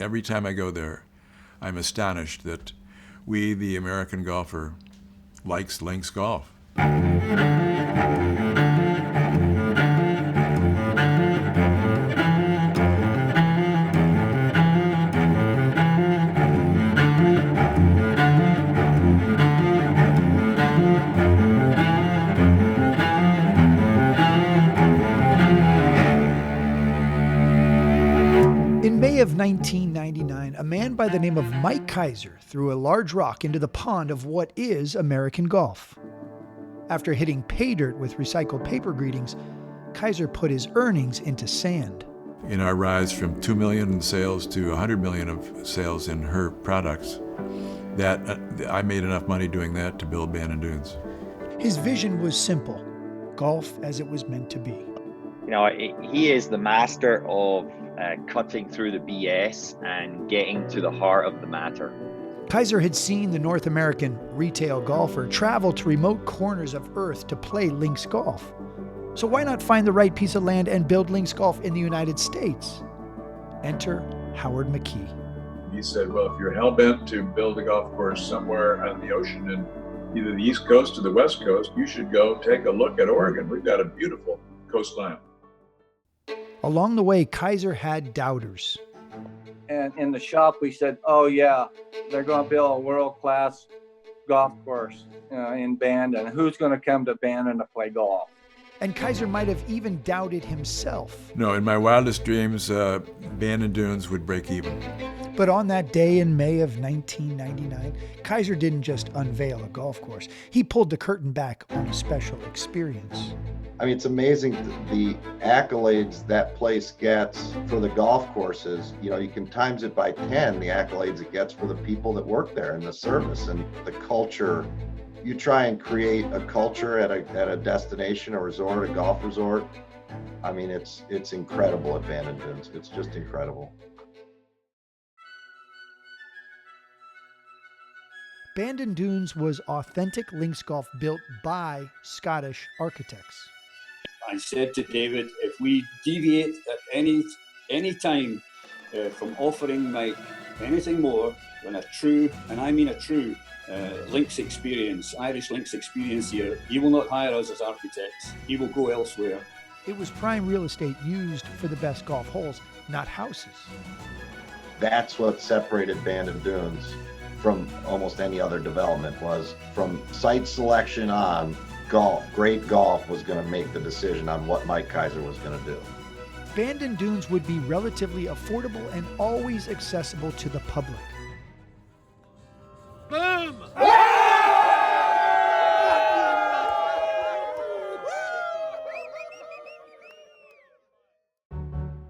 every time I go there, I'm astonished that we, the American golfer, likes links golf. In May of 1999, a man by the name of Mike Keiser threw a large rock into the pond of what is American golf. After hitting pay dirt with recycled paper greetings, Keiser put his earnings into sand. In our rise from 2 million in sales to 100 million of sales in her products, that I made enough money doing that to build Bandon Dunes. His vision was simple: golf as it was meant to be. You know, he is the master of cutting through the BS and getting to the heart of the matter. Keiser had seen the North American retail golfer travel to remote corners of Earth to play links golf. So why not find the right piece of land and build links golf in the United States? Enter Howard McKee. He said, well, if you're hell-bent to build a golf course somewhere on the ocean in either the East Coast or the West Coast, you should go take a look at Oregon. We've got a beautiful coastline. Along the way, Keiser had doubters. And in the shop, we said, oh yeah, they're going to build a world-class golf course in Bandon. Who's going to come to Bandon to play golf? And Keiser might have even doubted himself. No, in my wildest dreams, Bandon Dunes would break even. But on that day in May of 1999, Keiser didn't just unveil a golf course. He pulled the curtain back on a special experience. I mean, it's amazing the accolades that place gets for the golf courses. You know, you can times it by 10, the accolades it gets for the people that work there and the service and the culture. You try and create a culture at a destination, a resort, a golf resort. I mean, it's incredible at Bandon Dunes. It's just incredible. Bandon Dunes was authentic links golf built by Scottish architects. I said to David, if we deviate at any time from offering Mike anything more than a true, and I mean a true, links experience, Irish links experience here, he will not hire us as architects. He will go elsewhere. It was prime real estate used for the best golf holes, not houses. That's what separated Bandon Dunes from almost any other development, was from site selection on. Great golf was going to make the decision on what Mike Keiser was going to do. Bandon Dunes would be relatively affordable and always accessible to the public. Boom!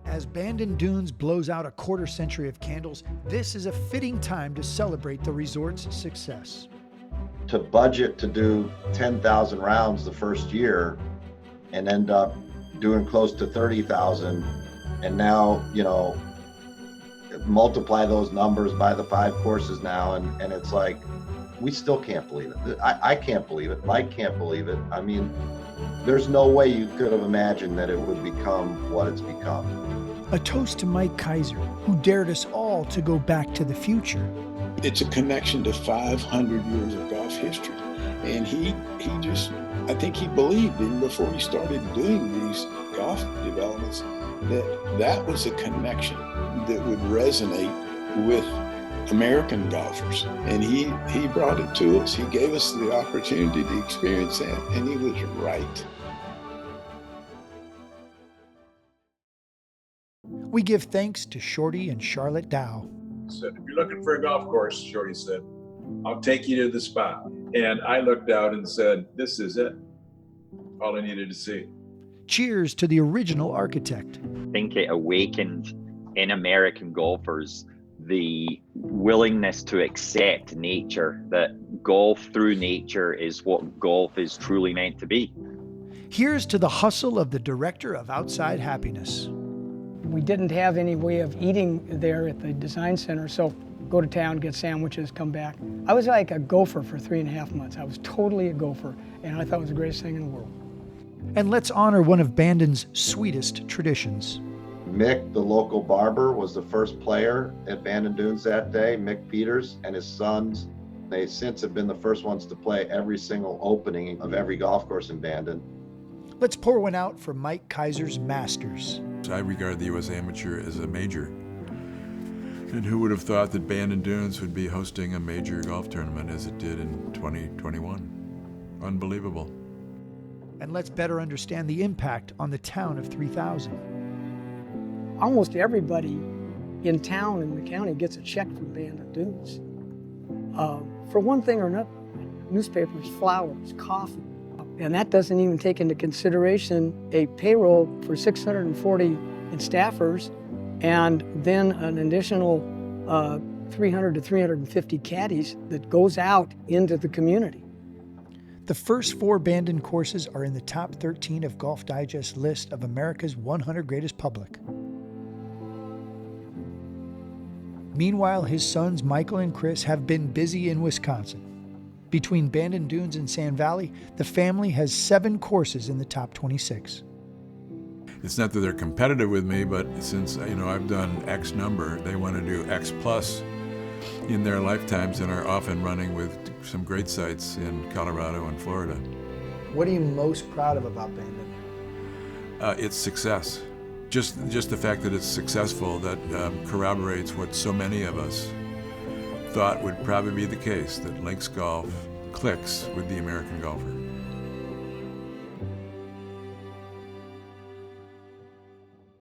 As Bandon Dunes blows out a quarter century of candles, this is a fitting time to celebrate the resort's success. To budget to do 10,000 rounds the first year and end up doing close to 30,000, and now, you know, multiply those numbers by the 5 courses now, and it's like, we still can't believe it. I can't believe it. Mike can't believe it. I mean, there's no way you could have imagined that it would become what it's become. A toast to Mike Keiser, who dared us all to go back to the future. It's a connection to 500 years of golf history. And he just, I think he believed even before he started doing these golf developments that was a connection that would resonate with American golfers. And he brought it to us. He gave us the opportunity to experience that, and he was right. We give thanks to Shorty and Charlotte Dow. Said, if you're looking for a golf course, Shorty said, I'll take you to the spot. And I looked out and said, this is it. All I needed to see. Cheers to the original architect. I think it awakened in American golfers the willingness to accept nature, that golf through nature is what golf is truly meant to be. Here's to the hustle of the director of Outside Happiness. We didn't have any way of eating there at the design center, so go to town, get sandwiches, come back. I was like a gopher for 3.5 months. I was totally a gopher, and I thought it was the greatest thing in the world. And let's honor one of Bandon's sweetest traditions. Mick, the local barber, was the first player at Bandon Dunes that day. Mick Peters and his sons, they since have been the first ones to play every single opening of every golf course in Bandon. Let's pour one out for Mike Keiser's Masters. I regard the U.S. Amateur as a major. And who would have thought that Bandon Dunes would be hosting a major golf tournament as it did in 2021? Unbelievable. And let's better understand the impact on the town of 3,000. Almost everybody in town and the county gets a check from Bandon Dunes. For one thing or another, newspapers, flowers, coffee. And that doesn't even take into consideration a payroll for 640 staffers and then an additional 300 to 350 caddies that goes out into the community. The first 4 Bandon courses are in the top 13 of Golf Digest's list of America's 100 greatest public. Meanwhile, his sons Michael and Chris have been busy in Wisconsin. Between Bandon Dunes and Sand Valley, the family has 7 courses in the top 26. It's not that they're competitive with me, but since I've done X number, they want to do X plus in their lifetimes and are often running with some great sites in Colorado and Florida. What are you most proud of about Bandon? It's success. Just the fact that it's successful, that corroborates what so many of us thought would probably be the case, that links golf clicks with the American golfer.